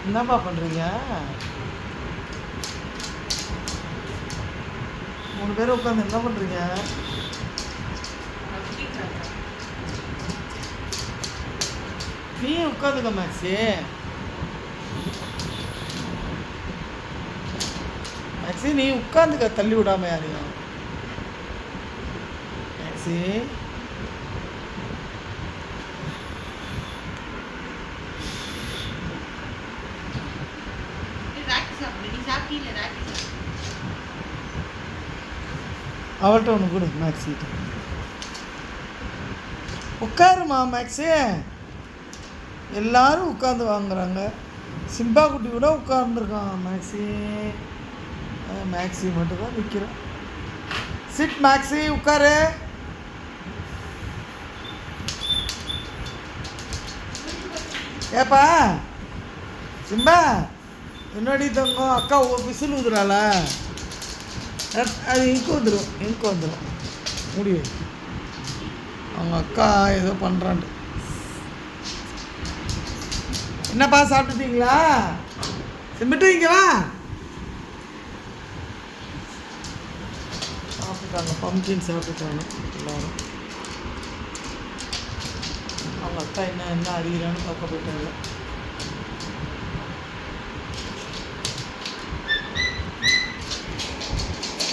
என்னப்பா பண்ணுறீங்க? 3 பேர் உட்காந்து என்ன பண்ணுறீங்க? நீ உட்காந்துக்க மேக்ஸி. மேக்ஸி நீ உட்காந்துக்க, தள்ளி விடாம யாரையும். மேக்ஸி அவள்கிட்ட ஒன்று கொடு. மேக்ஸி உட்காருமா மேக்ஸி. எல்லாரும் உட்காந்து வாங்குறாங்க. சிம்பா குட்டி கூட உட்கார்ந்துருக்கான். மேக்ஸி மேக்ஸி மட்டும்தான் நிற்கிறான். சிட் மேக்ஸி, உட்காரு. ஏப்பா சிம்பா, என்னடி தங்கம், அக்கா விசில் ஊதுறாள, அது இங்கு வந்துடும் முடிவு. அவங்க அக்கா ஏதோ பண்ணுறான்ட்டு. என்னப்பா சாப்பிட்டுட்டீங்களா? சிம்பிட்டு இங்கே வா. சாப்பிட்டுட்டாங்க, பம்கின் சாப்பிட்டுட்டாங்க எல்லாரும். அவங்க அக்கா என்ன அறிகிறான்னு பார்க்க போயிட்டாங்க.